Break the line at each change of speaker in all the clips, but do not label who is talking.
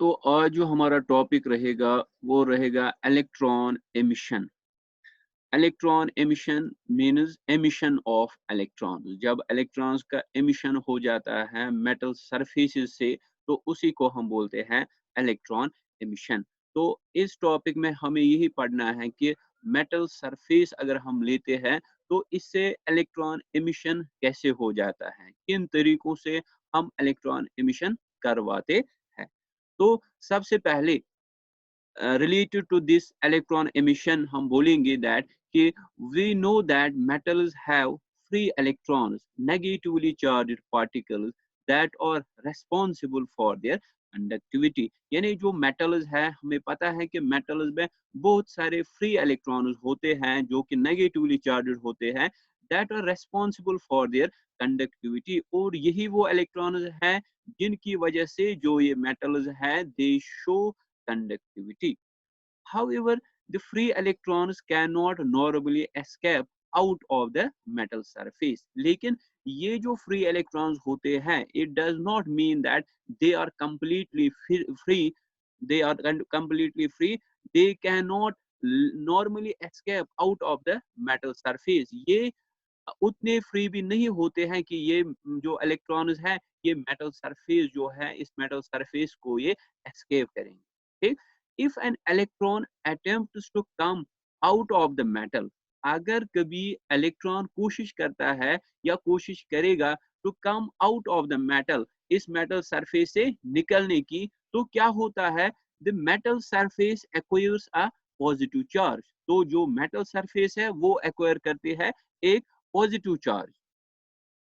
तो आज जो हमारा टॉपिक रहेगा वो रहेगा electron emission. Electron emission means emission of electron. जब इलेक्ट्रॉन्स का एमिशन हो जाता है मेटल सरफेसेस से तो उसी को हम बोलते हैं इलेक्ट्रॉन एमिशन। तो इस टॉपिक में हमें यही पढ़ना है कि मेटल सरफेस अगर हम लेते हैं तो इससे इलेक्ट्रॉन एमिशन कैसे हो जाता है, किन तरीकों से हम इलेक्ट्रॉन एमिशन करवाते हैं। तो सबसे पहले related to this electron emission हम बोलेंगे that कि we know that metals have free electrons, negatively charged particles that are responsible for their conductivity। यानी जो metals है हमें पता है कि metals में बहुत सारे free electrons होते हैं जो कि negatively charged होते हैं, that are responsible for their conductivity। और यही वो electrons हैं जिनकी वजह से जो ये metals हैं they show conductivity। However, the free electrons cannot normally escape out of the metal surface। लेकिन ये जो free electrons होते हैं, it does not mean that they are completely free. They are completely free. They cannot normally escape out of the metal surface। ये उतने free भी नहीं होते हैं कि ये जो इलेक्ट्रॉन्स हैं ये मेटल सरफेस जो है इस मेटल सरफेस को ये एस्केप करेंगे। ठीक, if an electron attempts to come out of the metal, अगर कभी इलेक्ट्रॉन कोशिश करता है या कोशिश करेगा to come out of the metal, इस मेटल सरफेस से निकलने की, तो क्या होता है, the metal surface acquires a positive charge. तो जो मेटल सरफेस है वो एक्वायर करते हैं एक positive charge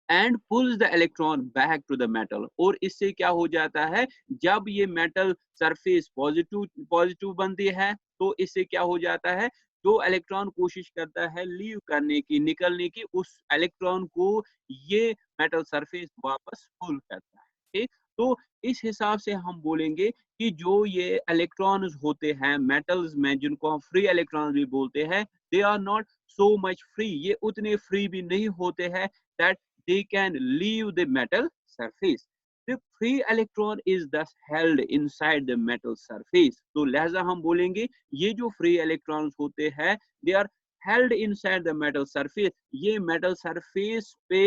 and pulls the electron back to the metal. और इससे क्या हो जाता है, जब ये मेटल सरफेस पॉजिटिव पॉजिटिव बनती है तो इससे क्या हो जाता है, जो इलेक्ट्रॉन कोशिश करता है लीव करने की, निकलने की, उस इलेक्ट्रॉन को ये मेटल सरफेस वापस पुल करता है। ठीक, तो इस हिसाब से हम बोलेंगे कि जो ये इलेक्ट्रॉन्स होते हैं मेटल्स में जिनको हम फ्री इलेक्ट्रॉन भी बोलते हैं, they are not so much free, ये उतने फ्री भी नहीं होते हैं that they can leave the metal surface। The free electron is thus held inside the metal surface। तो लिहाजा हम बोलेंगे ये जो free electrons होते हैं they are held inside the metal surface। ये metal surface पे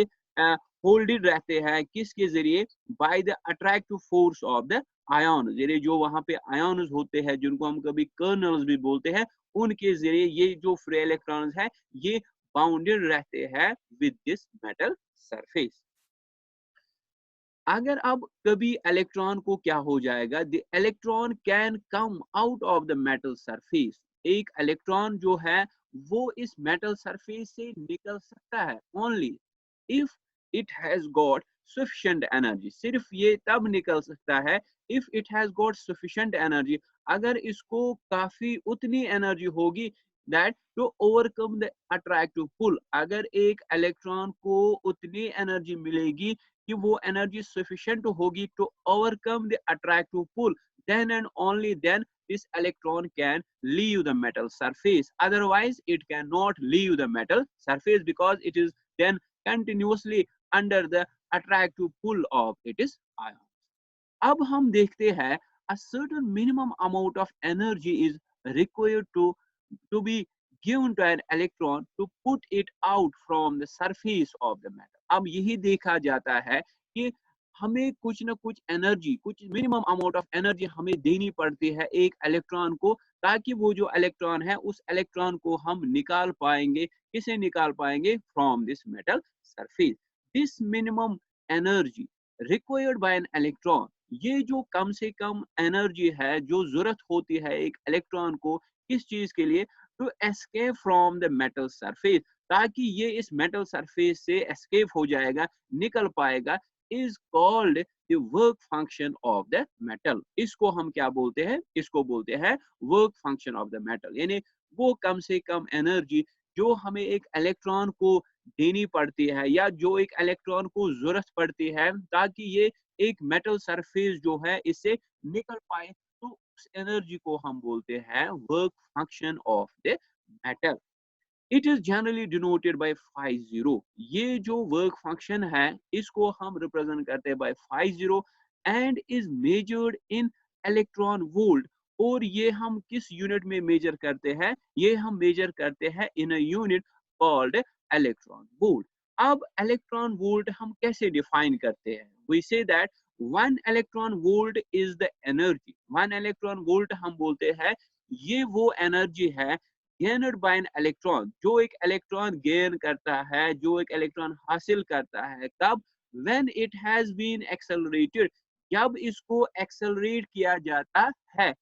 holded रहते हैं किसके जरिए, by the attractive force of the ions। यानी जो वहां पे ions होते हैं जिनको हम कभी kernels भी बोलते हैं, उनके जरिए ये जो free electrons है ये बाउंडेड रहते हैं with this metal सरफेस। अगर अब कभी इलेक्ट्रॉन को क्या हो जाएगा, the electron can come out of the metal surface. एक इलेक्ट्रॉन जो है वो इस मेटल सरफेस से निकल सकता है only if it has got sufficient energy. सिर्फ ये तब निकल सकता है if it has got sufficient energy, अगर इसको काफी उतनी एनर्जी होगी that to overcome the attractive pull. अगर एक इलेक्ट्रॉन को उतनी एनर्जी मिलेगी कि वो एनर्जी सफिशिएंट होगी to overcome the attractive pull, then and only then this electron can leave the metal surface। Otherwise it cannot leave the metal surface because it is then continuously under the attractive pull of its ions। अब हम देखते हैं a certain minimum amount of energy is required to be given to an electron to put it out from the surface of the matter। अब यही देखा जाता है कि हमें कुछ ना कुछ एनर्जी, कुछ मिनिमम अमाउंट ऑफ एनर्जी हमें देनी पड़ती है एक इलेक्ट्रॉन को, ताकि वो जो इलेक्ट्रॉन है उस इलेक्ट्रॉन को हम निकाल पाएंगे। किसे निकाल पाएंगे, from this metal surface. This minimum energy required by an electron, ये जो कम से कम एनर्जी है जो जरूरत होती है एक इलेक्ट्रॉन को किस चीज के लिए, to escape from the metal surface, ताकि ये इस मेटल सरफेस से एस्केप हो जाएगा, निकल पाएगा, is called the work function of the metal. इसको हम क्या बोलते हैं, इसको बोलते हैं work function of the metal. यानी वो कम से कम एनर्जी जो हमें एक इलेक्ट्रॉन को देनी पड़ती है या जो एक इलेक्ट्रॉन को जरूरत पड़ती है ताकि ये एक मेटल सरफेस जो है इससे निकल पाए, तो उस एनर्जी को हम बोलते हैं work function of the metal. It is generally denoted by 50। ये जो वर्क फंक्शन है इसको हम रिप्रेजेंट करते हैं by 50 and is measured in electron volt, और ये हम किस यूनिट में मेजर करते हैं, ये हम मेजर करते हैं in a unit called electron volt. अब इलेक्ट्रॉन वोल्ट हम कैसे डिफाइन करते हैं, we say that 1 electron volt is the energy. 1 electron volt हम बोलते हैं ये वो एनर्जी है गेनड बाय एन इलेक्ट्रॉन, जो एक इलेक्ट्रॉन गेन करता है, जो एक इलेक्ट्रॉन हासिल करता है, कब, when it has been accelerated, जब इसको एक्सेलरेट किया जाता है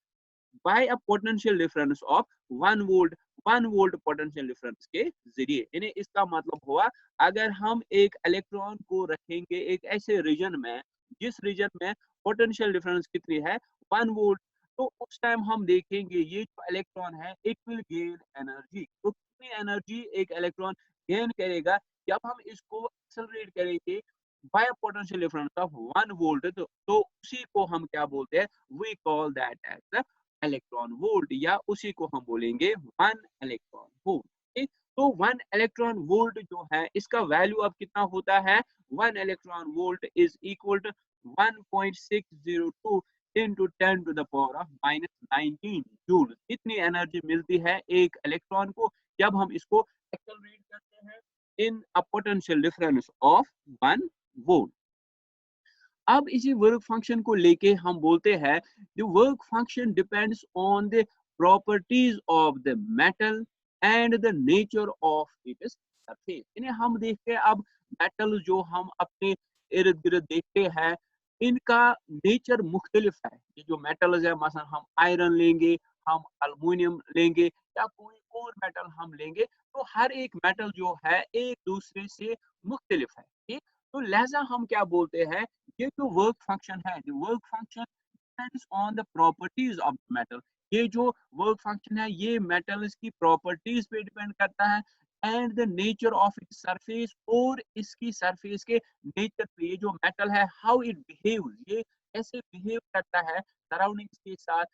by a potential difference of 1 volt, 1 volt potential difference के जरिए। यानी इसका मतलब हुआ अगर हम एक इलेक्ट्रॉन को रखेंगे एक ऐसे रीजन में जिस रीजन में पोटेंशियल डिफरेंस कितनी है, 1 वोल्ट, तो उस टाइम हम देखेंगे ये जो इलेक्ट्रॉन है इट विल गेन एनर्जी। तो कितनी एनर्जी एक इलेक्ट्रॉन गेन करेगा जब हम इसको एक्सेलरेट करेंगे by potential difference of 1 volt, तो उसी को हम क्या बोलते हैं, we call that as electron volt, या उसी को हम बोलेंगे 1 इलेक्ट्रॉन वोल्ट। ठीक, तो 1 इलेक्ट्रॉन वोल्ट जो है इसका वैल्यू अब कितना होता है, 1 electron volt is equal to 1.602 into 10 to the power of -19 joule. इतनी एनर्जी मिलती है एक इलेक्ट्रॉन को जब हम इसको एक्सेलरेट करते हैं in a potential difference of 1 volt. अब इसी वर्क फंक्शन को लेके हम बोलते हैं the work function depends on the properties of the metal and the nature of its surface. इन्हें हम देखते हैं अब मेटल जो हम अपने इर्द गिर्द देखते हैं इनका नेचर मुख्तलिफ है। ये जो मेटल्स है मसलन हम आयरन लेंगे, हम अल्युमिनियम लेंगे या कोई और मेटल हम लेंगे, तो हर एक मेटल जो है एक दूसरे से मुख्तलिफ है। ठीक, तो लिहाजा हम क्या बोलते हैं, ये जो वर्क फंक्शन है, जो work function depends on the properties of metal. ये जो वर्क फंक्शन है ये मेटल्स की प्रॉपर्टीज पे डिपेंड करता है and the nature of its surface, और इसकी सरफेस के नेचर पे, ये जो मेटल है हाउ इट बिहेव्स, ये कैसे बिहेव करता है सराउंडिंग्स के साथ,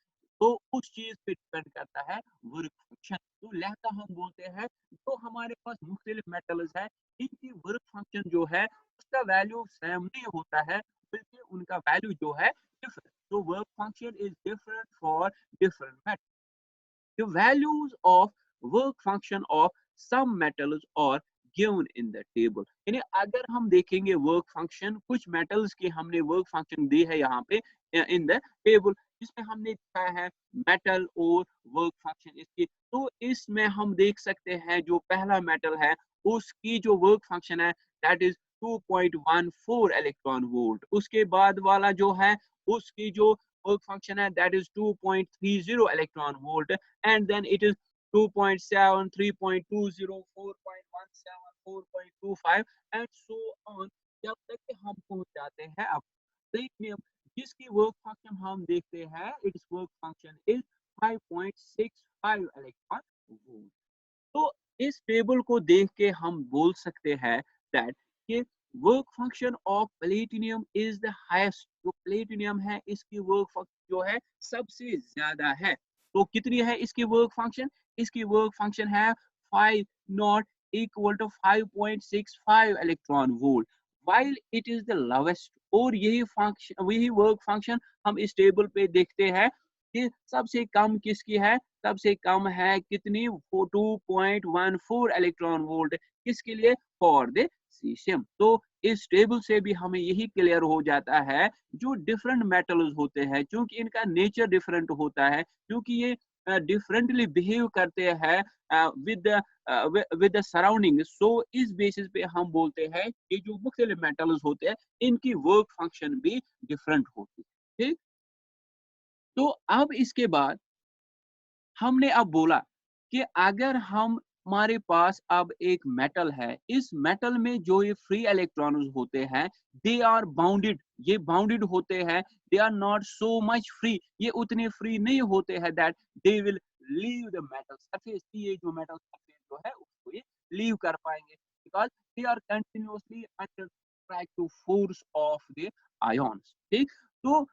तो उस चीज पे डिपेंड करता है वर्क फंक्शन। तो लिहाजा हम बोलते हैं जो हमारे पास मुख्तलिफ मेटल्स है इनकी वर्क फंक्शन जो है उसका वैल्यू सेम नहीं होता है, बल्कि उनका वैल्यू जो है डिफरेंट। तो work function is different for different metal. The values of work function of some metals are given in the table। यानी अगर हम देखेंगे वर्क फंक्शन कुछ मेटल्स की हमने वर्क फंक्शन दी है यहाँ पे इन द टेबल, जिसमें हमने दिखाया है मेटल और वर्क फंक्शन इसकी। तो इसमें हम देख सकते हैं जो पहला मेटल है उसकी जो वर्क फंक्शन है दैट इज 2.14 इलेक्ट्रॉन वोल्ट। उसके बाद वाला जो है उसकी जो work function है that is 2.30 electron volt, and then it is 2.7, 3.20, 4.17, 4.25 and so on, जब तक कि हम पहुंच जाते हैं अब देखिए जिसकी वर्क फंक्शन हम देखते हैं it's work function is 5.65 electron volt. तो इस टेबल को देख के हम बोल सकते हैं दैट कि work function of platinum is the highest. जो प्लेटिनियम है इसकी वर्क फंक्शन जो है सबसे ज्यादा है। तो कितनी है इसकी वर्क फंक्शन, इसकी वर्क फंक्शन है 5 not equal to 5.65 electron volt while it is the lowest। और यही वर्क फंक्शन हम इस टेबल पे देखते हैं कि सबसे कम किसकी है, सबसे कम है कितनी, 2.14 इलेक्ट्रॉन वोल्ट, किसके लिए, फॉर द सीशियम। तो इस टेबल से भी हमें यही क्लियर हो जाता है जो डिफरेंट मेटल्स होते हैं क्योंकि इनका नेचर डिफरेंट होता है, क्योंकि ये डिफरेंटली बिहेव करते हैं विद द सराउंडिंग। सो इस बेसिस पे हम बोलते हैं ये जो मुख्तलिफ मेटल्स होते हैं इनकी वर्क फंक्शन भी डिफरेंट होती है। ठीक, तो अब इसके बाद हमने अब बोला कि अगर हम हमारे पास अब एक मेटल है, इस मेटल में जो ये फ्री इलेक्ट्रॉन्स होते हैं दे आर बाउंडेड, ये बाउंडेड होते हैं, they are not so much free, ये उतने फ्री नहीं होते हैं that they will leave the metal surface, ये जो मेटल सरफेस जो है उसको ये लीव कर पाएंगे because they are continuously under attractive force of the ions. ठीक, तो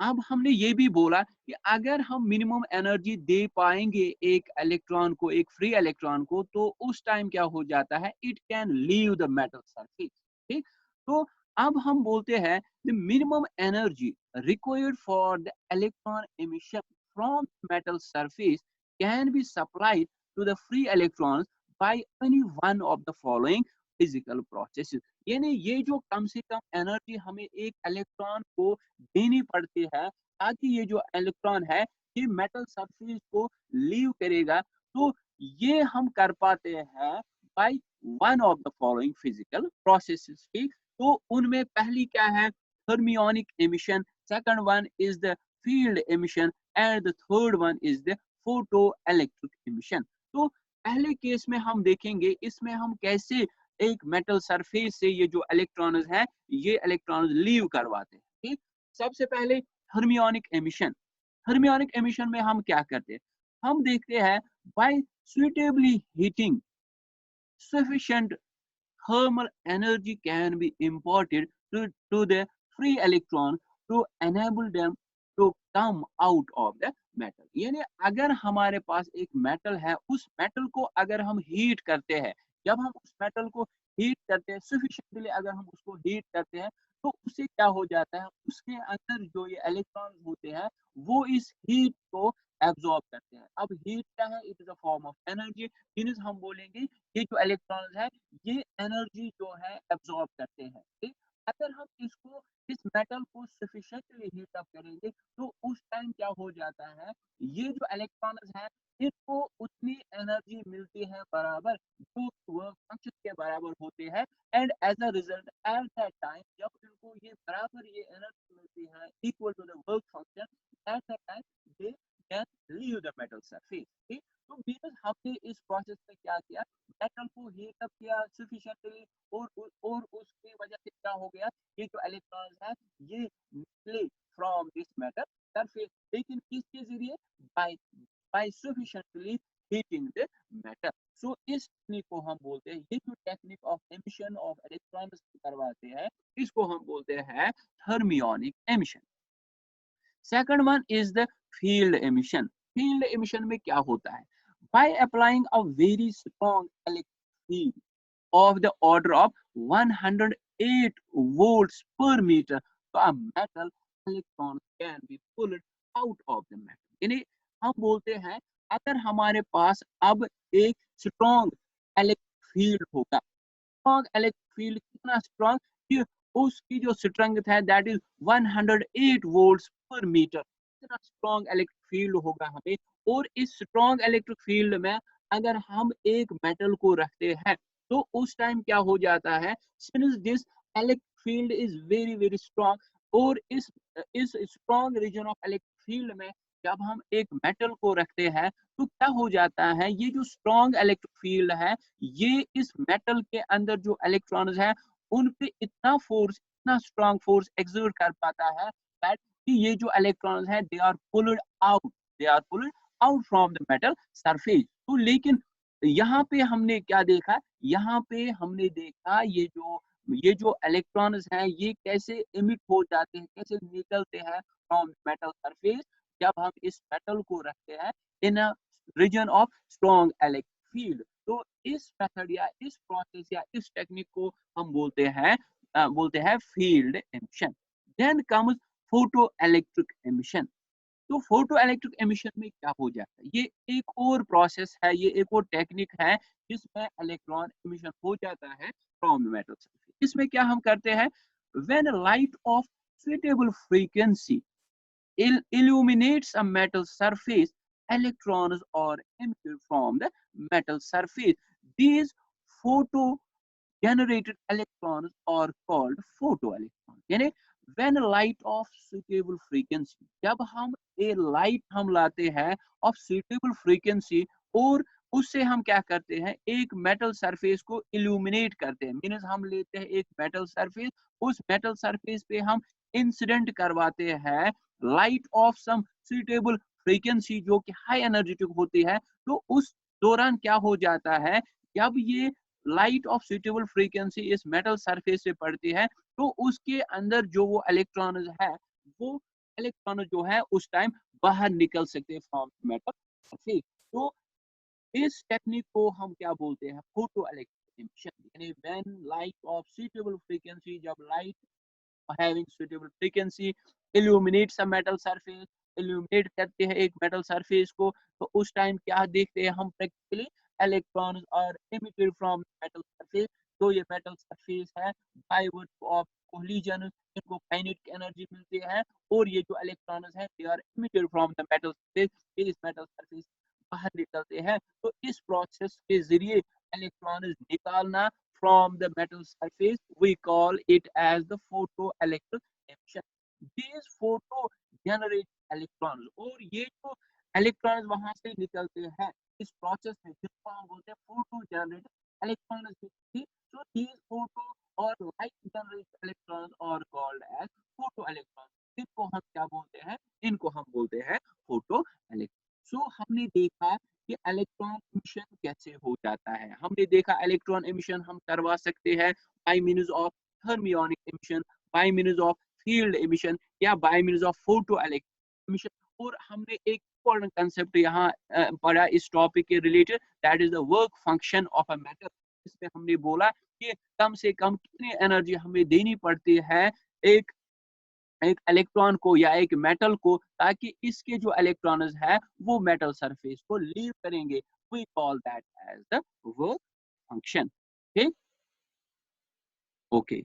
अब हमने ये भी बोला कि अगर हम मिनिमम एनर्जी दे पाएंगे एक इलेक्ट्रॉन को, एक फ्री इलेक्ट्रॉन को, तो उस टाइम क्या हो जाता है, it can leave the metal surface. ठीक, तो अब हम बोलते हैं the minimum energy required for the electron emission from metal surface can be supplied to the free electrons by any one of the following physical processes। यानी ये जो कम से कम एनर्जी हमें एक इलेक्ट्रॉन को देनी पड़ती है ताकि ये जो इलेक्ट्रॉन है ये मेटल सरफेस को लीव करेगा, तो ये हम कर पाते हैं by one of the following physical processes. ठीक, तो उनमें पहली क्या है, thermionic emission, second one is the field emission and the third one is the photo electric emission. तो पहले केस में हम देखेंगे इसमें हम कैसे एक मेटल सरफेस से ये जो इलेक्ट्रॉन्स है ये इलेक्ट्रॉन्स लीव करवाते हैं। ठीक, सबसे पहले थर्मियोनिक एमिशन। थर्मियोनिक एमिशन में हम क्या करते हैं, हम देखते हैं bye suitably heating sufficient thermal energy can be imparted to the free electron to enable them to come out of the metal। यानी अगर हमारे पास एक मेटल है, उस मेटल को अगर हम हीट करते हैं, जब हम उस मेटल को हीट करते हैं सफिशिएंटली, अगर हम उसको हीट करते हैं तो उससे क्या हो जाता है, उसके अंदर जो ये इलेक्ट्रॉन होते हैं वो इस हीट को एब्जॉर्ब करते हैं। अब हीट क्या है, it is a form of energy, means हम बोलेंगे ये जो इलेक्ट्रॉन्स है ये एनर्जी जो है एब्जॉर्ब करते हैं। ठीक, अगर हम इसको इस मेटल को सफिशिएंटली हीट अप करेंगे तो उस टाइम क्या हो जाता है, ये जो इलेक्ट्रॉन्स हैं इनको उतनी एनर्जी मिलती है बराबर जो वर्क फंक्शन के बराबर होते हैं, and as a result at that time जब इनको ये बराबर ये एनर्जी मिलती है equal to the work function, at that time they can leave the metal surface. ठीक, तो मींस हमने इस प्रोसेस में क्या किया, मेटल को हीट अप किया सफिशिएंटली और उसकी वजह से क्या हो गया, ये जो इलेक्ट्रॉन्स है ये निकले फ्रॉम दिस मेटल सरफेस, लेकिन किसके जरिए, by by sufficiently heating the metal. So इस टेक्निक को हम बोलते हैं, ये जो technique of emission of electrons करवाते हैं इसको हम बोलते हैं thermionic emission. Second one is the field emission. Field emission में क्या होता है, by applying a very strong electric field of the order of 108 volts per meter, so a metal electron can be pulled out of the metal। यानी हम बोलते हैं अगर हमारे पास अब एक स्ट्रॉन्ग इलेक्ट्रिक फील्ड होगा, स्ट्रॉन्ग इलेक्ट्रिक फील्ड कितना स्ट्रॉन्ग कि उसकी जो स्ट्रेंथ है दैट इज 108 वोल्ट्स पर मीटर, इतना स्ट्रॉन्ग इलेक्ट्रिक फील्ड होगा हमें। और इस स्ट्रॉन्ग इलेक्ट्रिक फील्ड में अगर हम एक मेटल को रखते हैं तो उस टाइम क्या हो जाता है, since this electric field is very very strong, और इस strong region of electric field में जब हम एक मेटल को रखते हैं तो क्या हो जाता है, ये जो स्ट्रॉन्ग इलेक्ट्रिक फील्ड है ये इस मेटल के अंदर जो इलेक्ट्रॉन्स है उन पे इतना फोर्स, इतना स्ट्रॉन्ग फोर्स एक्सर्ट कर पाता है दैट कि ये जो इलेक्ट्रॉन्स है they are pulled out, they are pulled out from the metal surface. तो लेकिन यहाँ पे हमने क्या देखा, यहाँ पे हमने देखा ये जो इलेक्ट्रॉन्स हैं ये कैसे इमिट हो जाते हैं, कैसे निकलते हैं फ्रॉम मेटल सरफेस जब हम इस मेटल को रखते हैं in a region of strong electric field. तो इस मेथड या इस प्रोसेस या इस टेक्निक को हम बोलते हैं field emission. Then comes photo electric emission. तो फोटो इलेक्ट्रिक एमिशन में क्या हो जाता है, ये एक और प्रोसेस है, ये एक और टेक्निक है जिसमें इलेक्ट्रॉन एमिशन हो जाता है फ्रॉम मेटल सरफेस। इसमें क्या हम करते हैं, when light of suitable frequency illuminates a metal surface, electrons are emitted from the metal surface. These photo generated electrons are called photoelectrons। यानी when light of suitable frequency, जब हम ए light हम लाते हैं of suitable frequency और उससे हम क्या करते हैं, एक मेटल सरफेस को इल्यूमिनेट करते हैं, मींस हम लेते हैं एक मेटल सरफेस, उस मेटल सरफेस पे हम इंसिडेंट करवाते हैं light of some suitable frequency जो कि हाई एनर्जेटिक होती है। तो उस दौरान क्या हो जाता है, जब ये लाइट ऑफ सुटेबल फ्रीक्वेंसी इस मेटल सरफेस से पड़ती है तो उसके अंदर जो वो इलेक्ट्रॉन है वो इलेक्ट्रॉन जो है उस टाइम बाहर निकल सकते हैं फ्रॉम मेटल सरफेस। तो इस टेक्निक को हम क्या बोलते हैं, फोटो इलेक्ट्रिक। emission, यानी when light of suitable frequency, जब light having suitable frequency illuminates a metal surface, illuminate करते हैं एक metal surface को, तो उस टाइम क्या देखते हैं हम practically electrons are emitted from metal surface। तो ये metal surface है by virtue of collision इनको kinetic energy मिलती है, और ये जो electrons हैं they are emitted from the metal surface, ये इस metal surface बाहर निकलते हैं। तो इस प्रोसेस के जरिए इलेक्ट्रॉन्स निकालना from the metal surface, we call it as the photoelectric emission। These photo generate electrons, और ये जो electrons वहां से निकलते हैं इस प्रोसेस में, जिसको हम बोलते हैं photo generate electrons। So these photo और light generate electrons are called as photoelectrons। इनको हम क्या बोलते हैं, इनको हम बोलते हैं photoelectrons। So हमने देखा कि इलेक्ट्रॉन एमिशन कैसे हो जाता है। हमने देखा इलेक्ट्रॉन एमिशन हम करवा सकते हैं by means of thermionic emission, by means of field emission, या by means of photo electric emission. और हमने एक इंपॉर्टेंट कांसेप्ट यहाँ पढ़ा इस टॉपिक के related, that is the work function of a metal. इसमें हमने बोला कि कम से कम कितनी एनर्जी हमें देनी पड़ती है एक एक इलेक्ट्रॉन को या एक मेटल को, ताकि इसके जो इलेक्ट्रॉन्स है वो मेटल सरफेस को लीव करेंगे। We call that as the work function. ठीक, ओके।